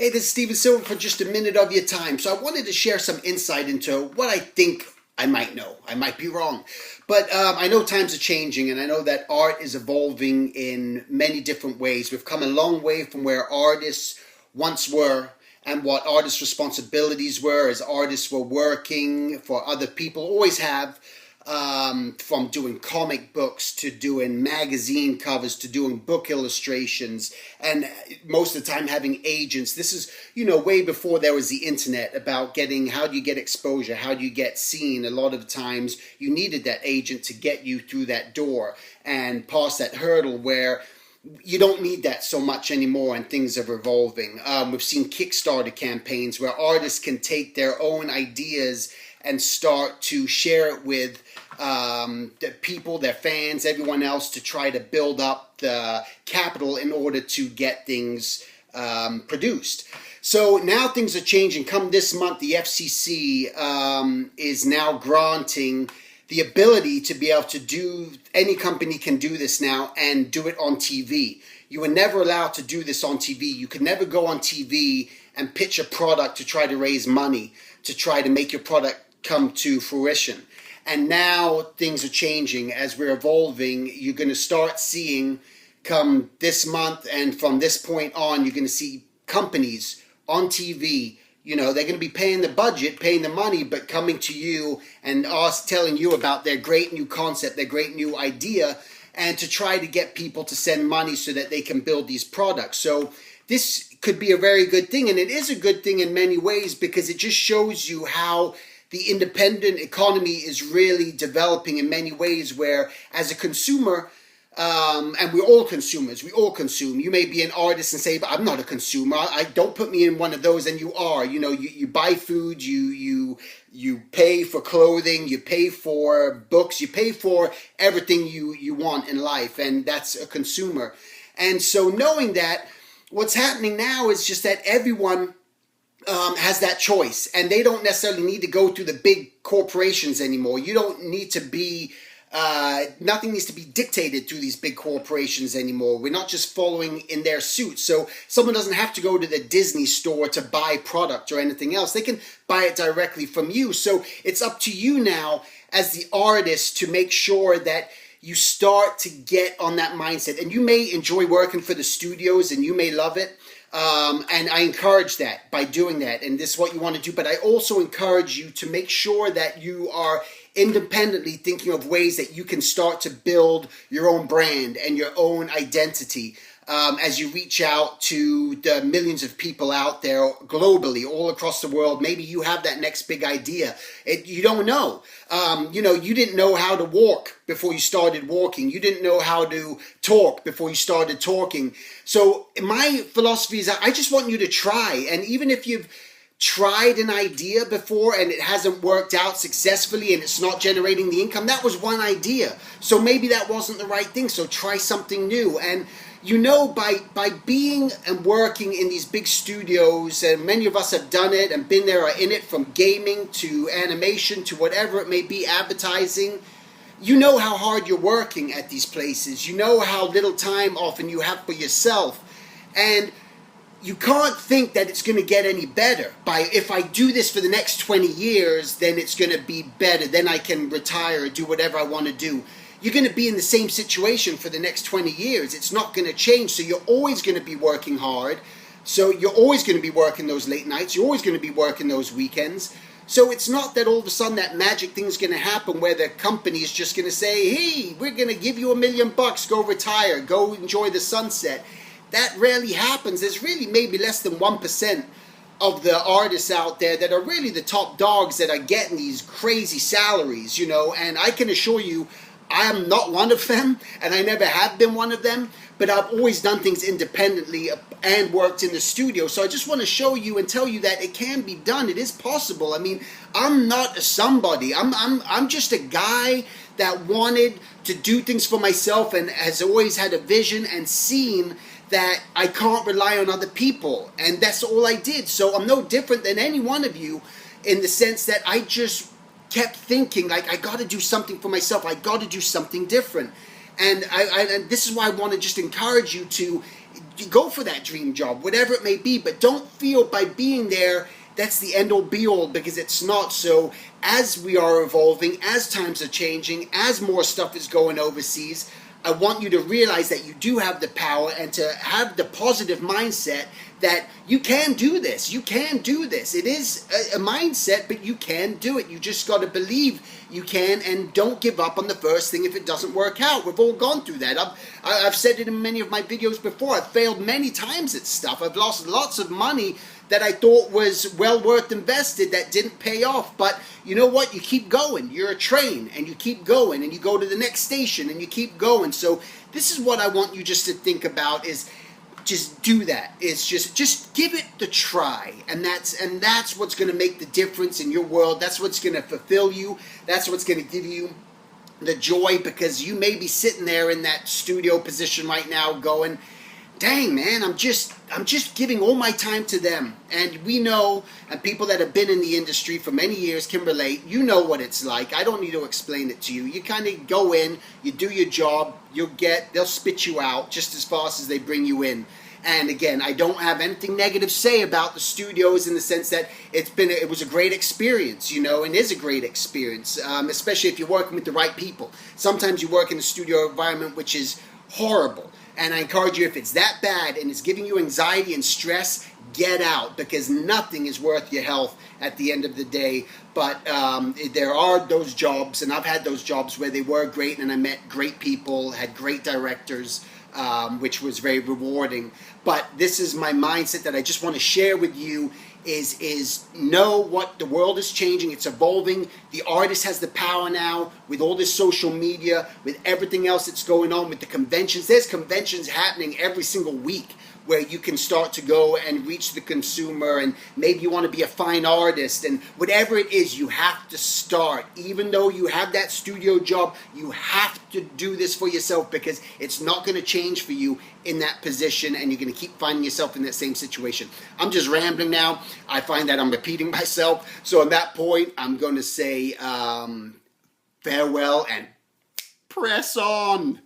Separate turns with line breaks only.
Hey, this is Steven Silver for just a minute of your time. So I wanted to share some insight into what I think I might know. I might be wrong. But I know times are changing, and I know that art is evolving in many different ways. We've come a long way from where artists once were and what artists' responsibilities were as artists were working for other people, always have. From doing comic books to doing magazine covers to doing book illustrations, and most of the time having agents. This is, way before there was the internet, about getting, how do you get exposure, how do you get seen. A lot of times you needed that agent to get you through that door and past that hurdle, where you don't need that so much anymore, and things are evolving. We've seen Kickstarter campaigns where artists can take their own ideas and start to share it with the people, their fans, everyone else, to try to build up the capital in order to get things produced. So now things are changing. Come this month, the FCC is now granting the ability to be able to do, any company can do this now and do it on TV. You were never allowed to do this on TV. You could never go on TV and pitch a product to try to raise money, to try to make your product come to fruition. And now things are changing. As we're evolving, you're going to start seeing, come this month and from this point on, you're going to see companies on TV. They're going to be paying the budget, paying the money, but coming to you and us telling you about their great new concept, their great new idea, and to try to get people to send money so that they can build these products. So this could be a very good thing, and it is a good thing in many ways, because it just shows you how the independent economy is really developing in many ways, where as a consumer, and we're all consumers, we all consume. You may be an artist and say, but I'm not a consumer. I don't put me in one of those, and you are. You buy food, you pay for clothing, you pay for books, you pay for everything you want in life, and that's a consumer. And so knowing that, what's happening now is just that everyone has that choice, and they don't necessarily need to go through the big corporations anymore. You don't need to be, nothing needs to be dictated through these big corporations anymore. We're not just following in their suits. So someone doesn't have to go to the Disney store to buy product or anything else. They can buy it directly from you. So it's up to you now as the artist to make sure that you start to get on that mindset. And you may enjoy working for the studios and you may love it. And I encourage that by doing that, and this is what you want to do. But I also encourage you to make sure that you are independently thinking of ways that you can start to build your own brand and your own identity as you reach out to the millions of people out there globally, all across the world. Maybe you have that next big idea. You don't know. You didn't know how to walk before you started walking. You didn't know how to talk before you started talking. So my philosophy is that I just want you to try. And even if you've tried an idea before and it hasn't worked out successfully and it's not generating the income, that was one idea. So maybe that wasn't the right thing. So try something new. And by being and working in these big studios, and many of us have done it and been there, are in it, from gaming to animation to whatever it may be, advertising, you know how hard you're working at these places. You know how little time often you have for yourself. And you can't think that it's going to get any better. If I do this for the next 20 years, then it's going to be better. Then I can retire or do whatever I want to do. You're going to be in the same situation for the next 20 years. It's not going to change. So you're always going to be working hard. So you're always going to be working those late nights. You're always going to be working those weekends. So it's not that all of a sudden that magic thing's going to happen where the company is just going to say, hey, we're going to give you $1 million, go retire, go enjoy the sunset. That rarely happens. There's really maybe less than 1% of the artists out there that are really the top dogs that are getting these crazy salaries, and I can assure you, I am not one of them, and I never have been one of them, but I've always done things independently and worked in the studio. So I just want to show you and tell you that it can be done. It is possible. I mean, I'm not a somebody. I'm just a guy that wanted to do things for myself and has always had a vision and seen that I can't rely on other people. And that's all I did. So I'm no different than any one of you in the sense that I just kept thinking, like, I got to do something for myself. I got to do something different. And this is why I want to just encourage you to you go for that dream job, whatever it may be, but don't feel by being there that's the end all be all, because it's not. So as we are evolving, as times are changing, as more stuff is going overseas, I want you to realize that you do have the power and to have the positive mindset that you can do this. You can do this. It is a mindset, but you can do it. You just got to believe you can, and don't give up on the first thing if it doesn't work out. We've all gone through that. I've said it in many of my videos before. I've failed many times at stuff. I've lost lots of money that I thought was well worth invested that didn't pay off. But you know what? You keep going. You're a train, and you keep going, and you go to the next station, and you keep going. So this is what I want you just to think about, is just do that. It's just give it the try, and that's what's going to make the difference in your world. That's what's going to fulfill you. That's what's going to give you the joy, because you may be sitting there in that studio position right now going, dang man, I'm just giving all my time to them. And we know, and people that have been in the industry for many years can relate. You know what it's like. I don't need to explain it to you. You kind of go in, you do your job, they'll spit you out just as fast as they bring you in. And again, I don't have anything negative to say about the studios, in the sense that it was a great experience, and is a great experience, especially if you're working with the right people. Sometimes you work in a studio environment which is horrible. And I encourage you, if it's that bad and it's giving you anxiety and stress, get out, because nothing is worth your health at the end of the day. But there are those jobs, and I've had those jobs where they were great, and I met great people, had great directors, which was very rewarding. But this is my mindset that I just want to share with you, is know what the world is changing. It's evolving. The artist has the power now with all this social media, with everything else that's going on, with the conventions. There's conventions happening every single week where you can start to go and reach the consumer, and maybe you want to be a fine artist, and whatever it is, you have to start. Even though you have that studio job, you have to do this for yourself, because it's not going to change for you in that position, and you're going to keep finding yourself in that same situation. I'm just rambling now. I find that I'm repeating myself. So at that point, I'm going to say farewell and press on.